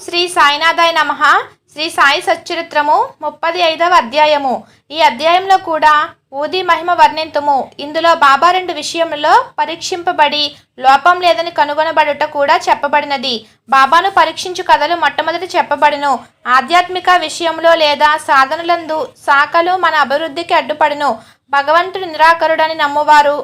శ్రీ సాయినాథాయ నమః. శ్రీ సాయి సచ్చరిత్రము 35వ అధ్యాయము. ఈ అధ్యాయంలో కూడా ఊది మహిమ వర్ణింతుము. ఇందులో బాబా 2 విషయములలో పరీక్షింపబడి లోపం లేదని కనుగొనబడుట కూడా చెప్పబడినది. బాబాను పరీక్షించు కథలు మొట్టమొదటి చెప్పబడిను. ఆధ్యాత్మిక విషయంలో లేదా సాధనలందు శాఖలు మన అభివృద్ధికి అడ్డుపడును. భగవంతుడు నిరాకరుడని నమ్మువారు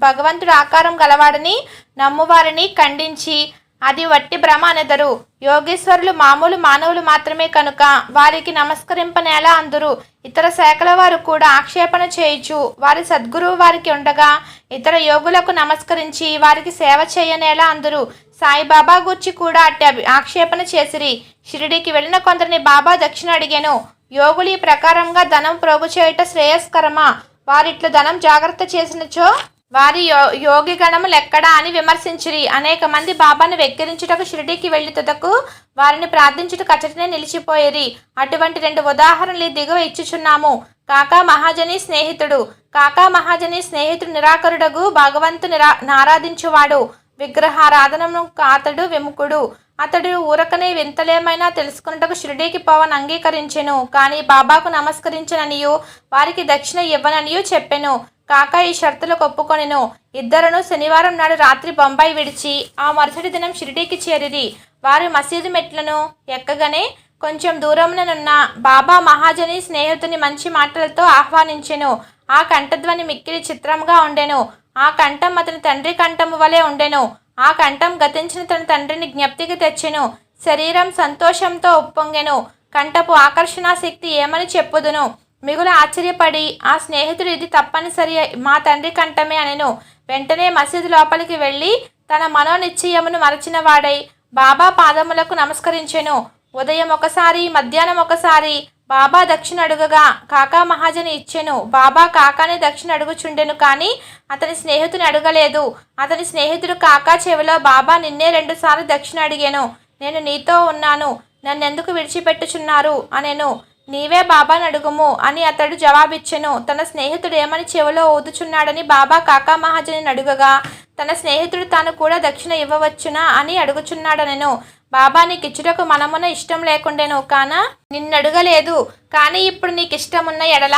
భగవంతుడు ఆకారం గలవాడని నమ్మువారిని ఖండించి అది వట్టి భ్రమ అనెదరు. యోగేశ్వరులు మామూలు మానవులు మాత్రమే కనుక వారికి నమస్కరింపనేలా అందురు. ఇతర శాఖల వారు కూడా ఆక్షేపణ చేయుచు వారి సద్గురువు వారికి ఉండగా ఇతర యోగులకు నమస్కరించి వారికి సేవ చేయనేలా అందురు. సాయిబాబా గూర్చి కూడా అట్టి ఆక్షేపణ చేసిరి. షిరిడీకి వెళ్ళిన కొందరిని బాబా దక్షిణ అడిగాను. యోగులు ఈ ప్రకారంగా ధనం ప్రోగు చేయుట శ్రేయస్కరమా? వారిట్లు ధనం జాగ్రత్త చేసినచో వారి యోగి గణములు ఎక్కడా అని విమర్శించిరి. అనేక మంది బాబాను వెక్కిరించుటకు షిరిడీకి వెళ్ళి తుదకు వారిని ప్రార్థించుట కచటనే నిలిచిపోయేరి. అటువంటి 2 ఉదాహరణలు దిగువ ఇచ్చుచున్నాము. కాకా మహాజని స్నేహితుడు. కాకా మహాజని స్నేహితుడు నిరాకరుడగు భగవంతుని ఆరాధించువాడు. విగ్రహారాధనను అతడు విముఖుడు. అతడు ఊరకనే వింతలేమైనా తెలుసుకున్నటకు షిరిడీకి పోవని అంగీకరించెను. కానీ బాబాకు నమస్కరించననియు వారికి దక్షిణ ఇవ్వననియు చెప్పెను. కాకా ఈ షరతులకు ఒప్పుకొనెను. ఇద్దరును శనివారం నాడు రాత్రి బొంబాయి విడిచి ఆ మరుసటి దినం షిరిడీకి చేరిరి. వారు మసీదు మెట్లను ఎక్కగానే కొంచెం దూరముననున్న బాబా మహాజని స్నేహితుని మంచి మాటలతో ఆహ్వానించెను. ఆ కంఠధ్వని మిక్కిలి చిత్రంగా ఉండెను. ఆ కంఠం అతని తండ్రి కంఠము వలె ఉండెను. ఆ కంఠం గతించిన తన తండ్రిని జ్ఞప్తికి తెచ్చెను. శరీరం సంతోషంతో ఉప్పొంగెను. కంఠపు ఆకర్షణా శక్తి ఏమని చెప్పుదును? మిగులు ఆశ్చర్యపడి ఆ స్నేహితుడు ఇది తప్పనిసరి మా తండ్రి కంఠమే అనెను. వెంటనే మసీదు లోపలికి వెళ్ళి తన మనోనిశ్చయమును మరచిన వాడై బాబా పాదములకు నమస్కరించెను. ఉదయం ఒకసారి మధ్యాహ్నం ఒకసారి బాబా దక్షిణ అడుగగా కాకా మహాజని ఇచ్చెను. బాబా కాకాని దక్షిణ అడుగుచుండెను కానీ అతని స్నేహితుని అడగలేదు. అతని స్నేహితుడు కాకా చెవిలో బాబా నిన్నే 2 సార్లు దక్షిణ అడిగాను. నేను నీతో ఉన్నాను, నన్నెందుకు విడిచిపెట్టుచున్నారు అనెను. నీవే బాబాను అడుగుము అని అతడు జవాబిచ్చెను. తన స్నేహితుడు ఏమని చెవిలో ఊదుచున్నాడని బాబా కాకా మహాజని అడుగగా తన స్నేహితుడు తాను కూడా దక్షిణ ఇవ్వవచ్చునా అని అడుగుచున్నాడనెను. బాబా నీకిచ్చుటకు మనమున ఇష్టం లేకుండెను కాన నిన్నడుగలేదు. కానీ ఇప్పుడు నీకు ఇష్టమున్న ఎడల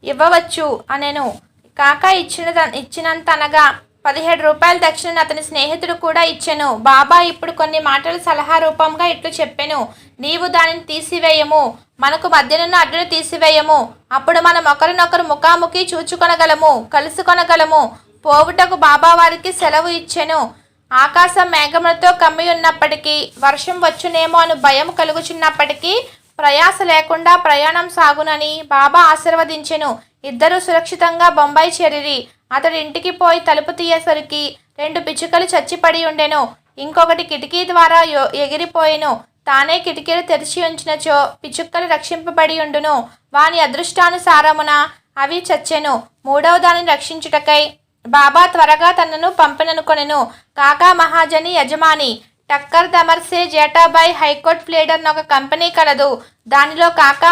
ఇవ్వవచ్చు అనెను. కాకా ఇచ్చినంత అనగా 17 రూపాయల దక్షిణను అతని స్నేహితుడు కూడా ఇచ్చెను. బాబా ఇప్పుడు కొన్ని మాటలు సలహా రూపంగా ఇట్లు చెప్పెను. నీవు దానిని తీసివేయము, మనకు మధ్యనున్న అడ్డును తీసివేయము. అప్పుడు మనం ఒకరినొకరు ముఖాముఖి చూచుకొనగలము, కలుసుకొనగలము. పోవుటకు బాబా వారికి సెలవు ఇచ్చెను. ఆకాశం మేఘములతో కమ్మి ఉన్నప్పటికీ వర్షం వచ్చునేమో అని భయం కలుగుచున్నప్పటికీ ప్రయాస లేకుండా ప్రయాణం సాగునని బాబా ఆశీర్వదించెను. ఇద్దరు సురక్షితంగా బొంబాయి చేరిరి. అతడు ఇంటికి పోయి తలుపు తీయేసరికి 2 పిచ్చుకలు చచ్చిపడి ఉండెను. ఇంకొకటి కిటికీ ద్వారా ఎగిరిపోయెను. తానే కిటికీలు తెరిచి ఉంచినచో పిచ్చుకలు రక్షింపబడి ఉండును. వాని అదృష్టానుసారమున అవి చచ్చెను. 3వ దానిని రక్షించుటకై బాబా త్వరగా తనను పంపిననుకొనెను. కాకా మహాజని యజమాని టక్కర్ దమర్సే జేటాబాయ్ హైకోర్ట్ ప్లేడర్ ఒక కంపెనీ కలదు. దానిలో కాకా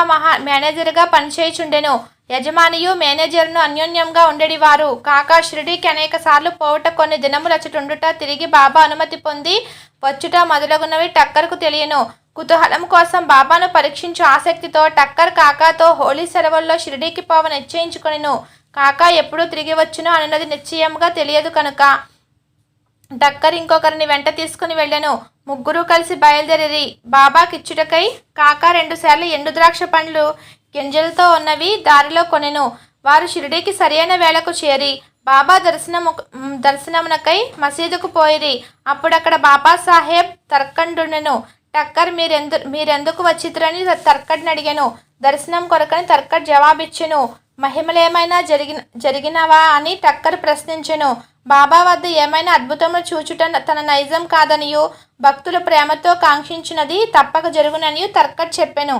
మేనేజర్గా పనిచేయుచుండెను. యజమానియు మేనేజర్ను అన్యోన్యంగా ఉండేవారు. కాకా షిరిడీకి అనేక సార్లు పోవుట, కొన్ని దినములు అచ్చటుండుట, తిరిగి బాబా అనుమతి పొంది వచ్చుట మొదలగునవి టక్కర్కు తెలియను. కుతూహలం కోసం బాబాను పరీక్షించు ఆసక్తితో టక్కర్ కాకాతో హోలీ సెలవుల్లో షిరిడీకి పోవ నిశ్చయించుకొనెను. కాకా ఎప్పుడు తిరిగి వచ్చునో అన్నది నిశ్చయంగా తెలియదు కనుక టక్కర్ ఇంకొకరిని వెంట తీసుకుని వెళ్ళెను. ముగ్గురు కలిసి బయలుదేరి బాబాకిచ్చుటకై కాకా 2 సార్లు ఎండు ద్రాక్ష పండ్లు గింజలతో ఉన్నవి దారిలో కొనెను. వారు షిరిడీకి సరైన వేళకు చేరి బాబా దర్శనమునకై మసీదుకు పోయిరి. అప్పుడక్కడ బాబా సాహెబ్ తర్కండునెను. టక్కర్ మీరెందుకు వచ్చితురని తర్కడ్ని అడిగాను. దర్శనం కొరకని తర్కడ్ జవాబిచ్చెను. మహిమలేమైనా జరిగినవా అని టక్కర్ ప్రశ్నించెను. బాబా వద్ద ఏమైనా అద్భుతములు చూచుట తన నైజం కాదనియు భక్తులు ప్రేమతో కాంక్షించినది తప్పక జరుగుననియు తర్కడ్ చెప్పెను.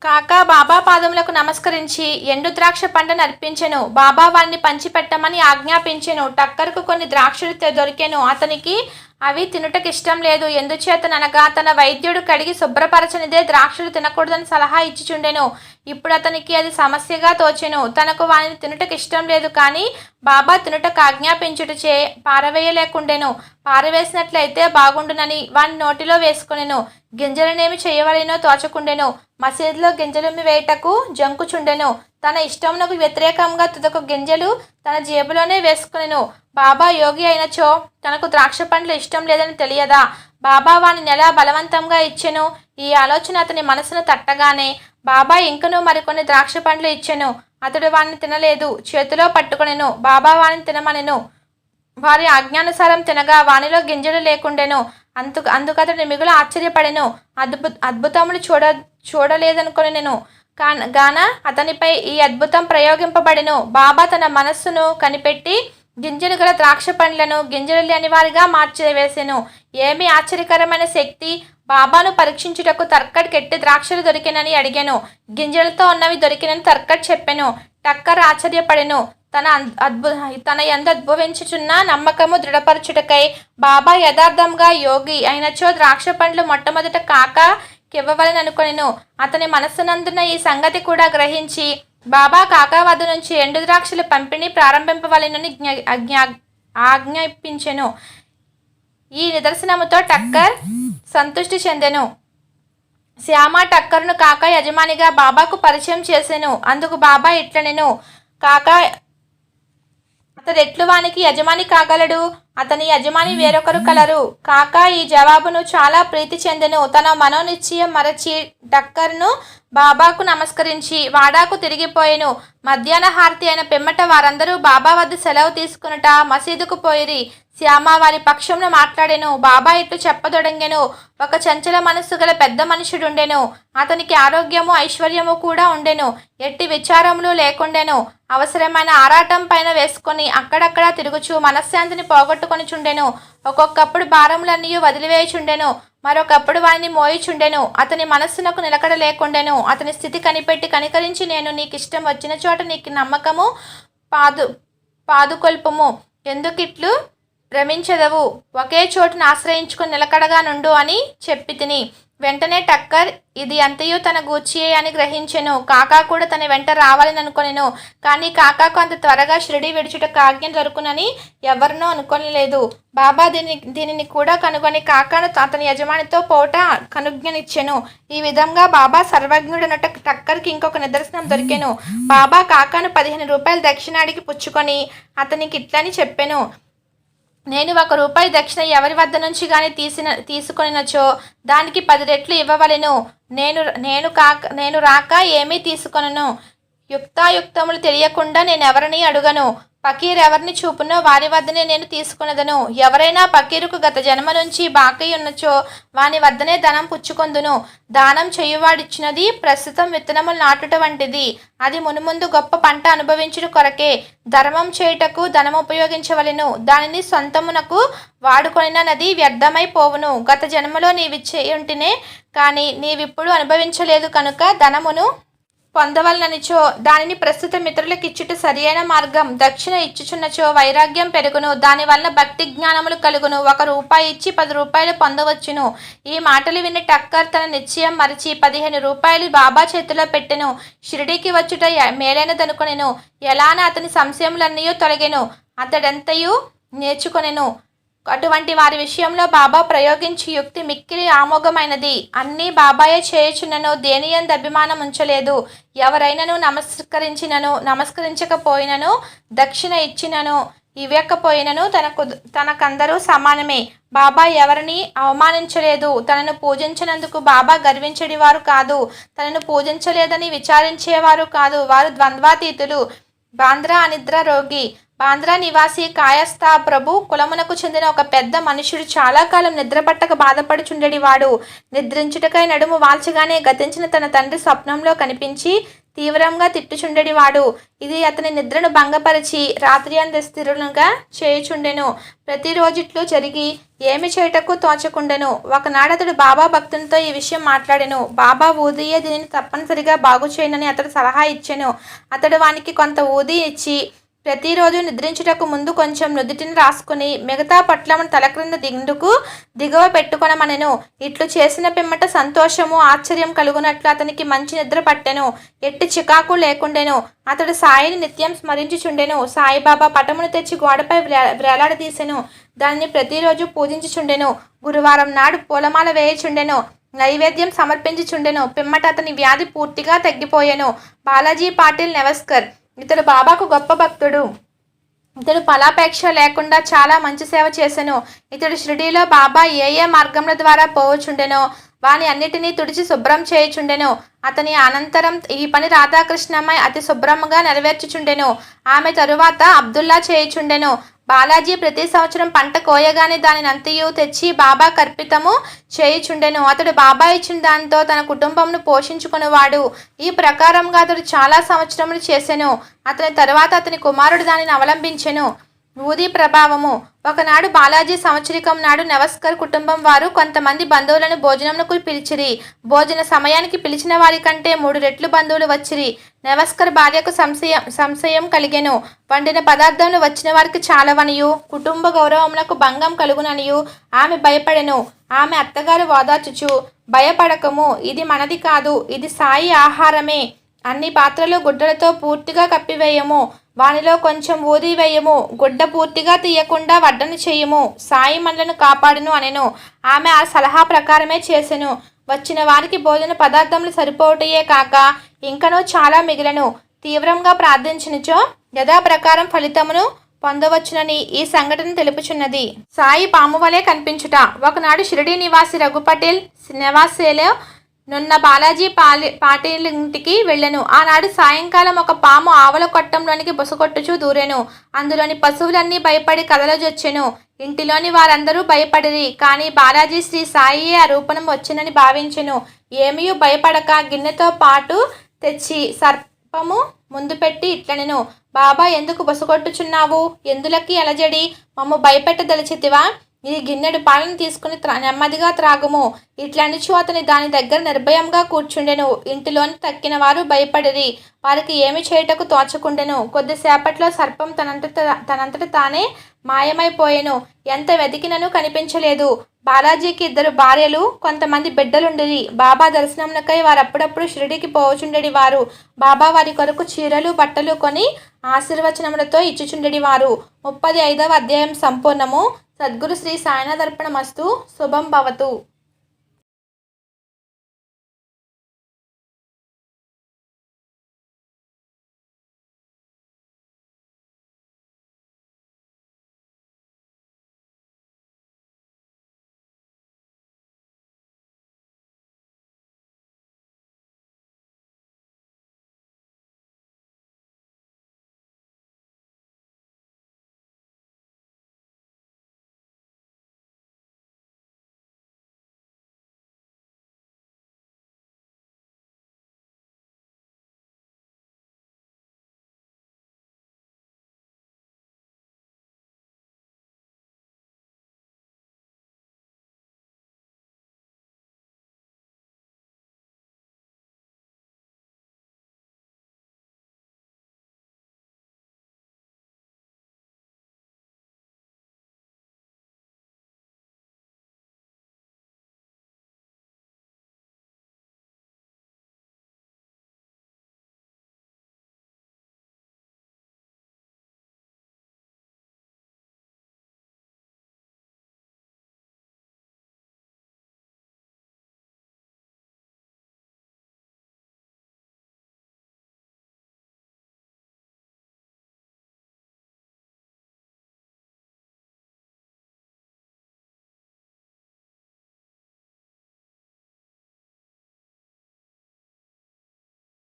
కాకా బాబా పాదములకు నమస్కరించి ఎండు ద్రాక్ష పండును అర్పించెను. బాబా వారిని పంచిపెట్టమని ఆజ్ఞాపించెను. టక్కర్కు కొన్ని ద్రాక్షలు దొరికెను. అతనికి అవి తినుటకిష్టం లేదు. ఎందుచేతననగా తన వైద్యుడు కడిగి శుభ్రపరచనిదే ద్రాక్షలు తినకూడదని సలహా ఇచ్చిచుండెను. ఇప్పుడు అతనికి అది సమస్యగా తోచెను. తనకు వానిని తినుటకు ఇష్టం లేదు, కానీ బాబా తినుటకు ఆజ్ఞాపించుటచే పారవేయలేకుండెను. పారవేసినట్లయితే బాగుండునని వాని నోటిలో వేసుకొనెను. గింజలనేమి చేయవలెనో తోచకుండెను. మసీదులో గింజలుమ్మి వేయుటకు జంకుచుండెను. తన ఇష్టమునకు వ్యతిరేకంగా తుదకు గింజలు తన జేబులోనే వేసుకొనెను. బాబా యోగి అయినచో తనకు ద్రాక్ష పండ్లు ఇష్టం లేదని తెలియదా? బాబా వానిని ఎలా బలవంతంగా ఇచ్చెను? ఈ ఆలోచన అతని మనసును తట్టగానే బాబా ఇంకనూ మరికొన్ని ద్రాక్ష పండ్లు ఇచ్చెను. అతడు వానిని తినలేదు, చేతిలో పట్టుకొనెను. బాబా వానిని తినమనెను. వారి ఆజ్ఞానుసారం తినగా వానిలో గింజలు లేకుండెను. అందుకతడు మిగులు ఆశ్చర్యపడెను. అద్భుతములు చూడలేదనుకొనెను. గాన అతనిపై ఈ అద్భుతం ప్రయోగింపబడెను. బాబా తన మనస్సును కనిపెట్టి గింజలు గల ద్రాక్ష పండ్లను గింజలు లేని వారిగా మార్చివేసెను. ఏమి ఆశ్చర్యకరమైన శక్తి! బాబాను పరీక్షించుటకు తర్కట్ కెట్టి ద్రాక్షలు దొరికినని అడిగాను. గింజలతో ఉన్నవి దొరికినని తర్కట్ చెప్పెను. టక్కర్ ఆశ్చర్యపడెను. తన యందు ఉద్భవించుచున్న నమ్మకము దృఢపరచుటకై బాబా యథార్థంగా యోగి అయినచో ద్రాక్ష పండ్లు మొట్టమొదట కాకాకివ్వవలెననుకొనెను. అతని మనస్సునందున ఈ సంగతి కూడా గ్రహించి బాబా కాకా వద్ద నుంచి ఎండు ద్రాక్షల పంపిణీ ప్రారంభింపవలెనని ఆజ్ఞాపించెను. ఈ నిదర్శనముతో టక్కర్ సంతృష్టి చెందెను. శ్యామ టక్కర్ను కాకా యజమానిగా బాబాకు పరిచయం చేసెను. అందుకు బాబా ఇట్లనెను, కాకా అతడెట్లు వానికి యజమాని కాగలడు? అతని యజమాని వేరొకరు కలరు. కాకా ఈ జవాబును చాలా ప్రీతి చెందెను. తన మనోనిశ్చయం మరచి టక్కర్ను బాబాకు నమస్కరించి వాడాకు తిరిగిపోయెను. మధ్యాహ్న హారతి అయిన పిమ్మట వారందరూ బాబా వద్ద సెలవు తీసుకునుట మసీదుకు పోయిరి. శ్యామ వారి పక్షంలో మాట్లాడెను. బాబా ఇట్లు చెప్పదొడంగెను. ఒక చంచల మనస్సు గల పెద్ద మనుషుడుండెను. అతనికి ఆరోగ్యము ఐశ్వర్యము కూడా ఉండెను. ఎట్టి విచారములు లేకుండెను. అవసరమైన ఆరాటం పైన వేసుకొని అక్కడక్కడా తిరుగుచు మనశ్శాంతిని పోగొట్టుకొని చుండెను. ఒక్కొక్కప్పుడు భారములన్నీ వదిలివేయుచుండెను, మరొకప్పుడు వారిని మోయిచుండెను. అతని మనస్సునకు నిలకడ లేకుండెను. అతని స్థితి కనిపెట్టి కనికరించి, నేను నీకిష్టం వచ్చిన చోట నీకు నమ్మకము పాదుకొల్పుము, ఎందుకిట్లు భ్రమించదవు, ఒకే చోటును ఆశ్రయించుకుని నిలకడగా నుండు అని చెప్పి తిని. వెంటనే టక్కర్ ఇది అంతయు తన గూర్చియే అని గ్రహించెను. కాకా కూడా తన వెంట రావాలని అనుకొనెను. కానీ కాకాకు అంత త్వరగా షిరిడి విడుచుటకు ఆజ్ఞ దొరుకునని ఎవరినో అనుకోలేదు. బాబా దీనిని కూడా కనుగొని కాకాను అతని యజమానితో పోట కనుజ్ఞనిచ్చెను. ఈ విధంగా బాబా సర్వజ్ఞుడనట టక్కర్కి ఇంకొక నిదర్శనం దొరికెను. బాబా కాకాను 15 రూపాయలు దక్షిణాడికి పుచ్చుకొని అతనికి ఇట్లని చెప్పెను, నేను 1 రూపాయి దక్షిణ ఎవరి వద్ద నుంచి గాని తీసుకొనినచో దానికి 10 రెట్లు ఇవ్వవలెను. నేను రాక ఏమీ తీసుకొనను. యుక్తాయుక్తములు తెలియకుండా నేనెవరిని అడుగను. పకీర్ ఎవరిని చూపునో వారి వద్దనే నేను తీసుకున్నదను. ఎవరైనా పకీరుకు గత జన్మ నుంచి బాకీ ఉన్నచో వాని వద్దనే ధనం పుచ్చుకొందును. దానం చేయువాడిచ్చినది ప్రస్తుతం విత్తనములు నాటుట వంటిది. అది మునుముందు గొప్ప పంట అనుభవించుట కొరకే. ధర్మం చేయుటకు ధనము ఉపయోగించవలెను. దానిని సొంతమునకు వాడుకొనినది వ్యర్థమై పోవును. గత జన్మలో నీవిచ్చేయుంటినే కానీ నీవిప్పుడు అనుభవించలేదు కనుక ధనమును పొందవలననిచో దానిని ప్రస్తుత మిత్రులకు ఇచ్చుట సరియైన మార్గం. దక్షిణ ఇచ్చుచున్నచో వైరాగ్యం పెరుగును. దానివల్ల భక్తి జ్ఞానములు కలుగును. 1 రూపాయి ఇచ్చి 10 రూపాయలు పొందవచ్చును. ఈ మాటలు విని టక్కర్ తన నిశ్చయం మరిచి 15 రూపాయలు బాబా చేతిలో పెట్టెను. షిరిడీకి వచ్చుట మేలైనదనుకొనెను. ఎలాన అతని సంశయములన్నీ తొలగెను. అతడెంతయు నేర్చుకొనెను. అటువంటి వారి విషయంలో బాబా ప్రయోగించి యుక్తి మిక్కిలి ఆమోఘమైనది. అన్నీ బాబాయే చేయుచున్నను, దేనియందు అభిమానం ఉంచలేదు. ఎవరైనను నమస్కరించకపోయినను, దక్షిణ ఇచ్చినను ఇవ్వకపోయినను తనకందరూ సమానమే. బాబా ఎవరిని అవమానించలేదు. తనను పూజించినందుకు బాబా గర్వించడివారు కాదు. తనను పూజించలేదని విచారించేవారు కాదు. వారు ద్వంద్వాతీతులు. బాంద్రా అనిద్ర రోగి. బాంద్రా నివాసి కాయస్థా ప్రభు కులమునకు చెందిన ఒక పెద్ద మనుషుడు చాలా కాలం నిద్రపట్టక బాధపడుచుండెడివాడు. నిద్రించుటకై నడుము వాల్చగానే గతించిన తన తండ్రి స్వప్నంలో కనిపించి తీవ్రంగా తిట్టుచుండెడివాడు. ఇది అతని నిద్రను భంగపరిచి రాత్రి అంత స్థిరులుగా చేయుచుండెను. ప్రతిరోజిట్లు జరిగి ఏమి చేయుటకు తోచకుండెను. ఒకనాడతడు బాబా భక్తునితో ఈ విషయం మాట్లాడెను. బాబా ఊదియే దీనిని తప్పనిసరిగా బాగు చేయనని అతడు సలహా ఇచ్చెను. అతడు వానికి కొంత ఊది ఇచ్చి ప్రతిరోజు నిద్రించుటకు ముందు కొంచెం నుదుటిని రాసుకుని మిగతా పట్లమును తల క్రింద దిగువ పెట్టుకొనమనెను. ఇట్లు చేసిన పిమ్మట సంతోషము ఆశ్చర్యం కలుగునట్లు అతనికి మంచి నిద్ర పట్టెను. ఎట్టి చికాకు లేకుండెను. అతడు సాయిని నిత్యం స్మరించుచుండెను. సాయిబాబా పటమును తెచ్చి గోడపై వేలాడదీసెను. దానిని ప్రతిరోజు పూజించుచుండెను. గురువారం నాడు పూలమాల వేయుచుండెను. నైవేద్యం సమర్పించుచుండెను. పిమ్మట అతని వ్యాధి పూర్తిగా తగ్గిపోయెను. బాలాజీ పాటిల్ నెవస్కర్. ఇతడు బాబాకు గొప్ప భక్తుడు. ఇతడు ఫలాపేక్ష లేకుండా చాలా మంచి సేవ చేసెను. ఇతడు షిరిడీలో బాబా ఏ ఏ మార్గముల ద్వారా పోవచుండెనో వాని అన్నిటినీ తుడిచి శుభ్రం చేయుచుండెను. అతని అనంతరం ఈ పని రాధాకృష్ణమ్మాయి అతి శుభ్రముగా నెరవేర్చుచుండెను. ఆమె తరువాత అబ్దుల్లా చేయుచుండెను. బాలాజీ ప్రతి సంవత్సరం పంట కోయగానే దానినంతయు తెచ్చి బాబా కర్పితము చేయుచుండెను. అతడు బాబా ఇచ్చిన దానితో తన కుటుంబంను పోషించుకునేవాడు. ఈ ప్రకారంగా అతడు చాలా సంవత్సరములు చేసెను. అతని తరువాత అతని కుమారుడు దానిని అవలంబించెను. ఊది ప్రభావము. ఒకనాడు బాలాజీ సంవత్సరికం నాడు నెవస్కర్ కుటుంబం వారు కొంతమంది బంధువులను భోజనమునకు పిలిచిరి. భోజన సమయానికి పిలిచిన వారి కంటే 3 రెట్లు బంధువులు వచ్చిరి. నెవస్కర్ భార్యకు సంశయం కలిగెను. వండిన పదార్థములు వచ్చిన వారికి చాలవనియు కుటుంబ గౌరవములకు భంగం కలుగుననియు ఆమె భయపడెను. ఆమె అత్తగారు ఓదార్చుచు, భయపడకము, ఇది మనది కాదు, ఇది సాయి ఆహారమే. అన్ని పాత్రలు గుడ్డలతో పూర్తిగా కప్పివేయము. వానిలో కొంచెం ఊది వేయము. గుడ్డ పూర్తిగా తీయకుండా వడ్డను చేయము. సాయి మనలను కాపాడును అనెను. ఆమె ఆ సలహా ప్రకారమే చేసెను. వచ్చిన వారికి భోజన పదార్థములు సరిపోవటయే కాక ఇంకనూ చాలా మిగిలను. తీవ్రంగా ప్రార్థించినచో యథాప్రకారం ఫలితమును పొందవచ్చునని ఈ సంఘటన తెలుపుచున్నది. సాయి పాము వలె కనిపించుట. ఒకనాడు షిరిడీ నివాసి రఘుపటేల్ నివాసేలో నున్న బాలాజీ పాటిల్ ఇంటికి వెళ్ళెను. ఆనాడు సాయంకాలం ఒక పాము ఆవుల కొట్టంలోనికి బుసకొట్టుచూ దూరెను. అందులోని పశువులన్నీ భయపడి కదలజొచ్చెను. ఇంటిలోని వారందరూ భయపడిరి. కానీ బాలాజీ శ్రీ సాయి ఆ రూపణం వచ్చెనని భావించెను. ఏమీ భయపడక గిన్నెతో పాటు తెచ్చి సర్పము ముందు పెట్టి ఇట్లనెను, బాబా ఎందుకు బుసకొట్టుచున్నావు? ఎందులకి అలజడి? మమ్ము భయపెట్టదలిచితివా? ఈ గిన్నెడు పాలను తీసుకుని నెమ్మదిగా త్రాగుము. ఇట్లనుచు అతని దాని దగ్గర నిర్భయంగా కూర్చుండెను. ఇంటిలోని తక్కిన వారు భయపడిరి. వారికి ఏమి చేయుటకు తోచకుండెను. కొద్దిసేపట్లో సర్పం తనంతట తానే మాయమైపోయెను. ఎంత వెతికినను కనిపించలేదు. బాలాజీకి 2 భార్యలు, కొంతమంది బిడ్డలుండిరి. బాబా దర్శనమునకై వారు అప్పుడప్పుడు షిరిడీకి పోవచుండెడి వారు. బాబా వారి కొరకు చీరలు బట్టలు కొని ఆశీర్వచనములతో ఇచ్చుచుండెడి వారు. 35వ అధ్యాయం సంపూర్ణము. సద్గురు శ్రీ సాయినాథ్ అర్పణమస్తు. శుభం భవతు.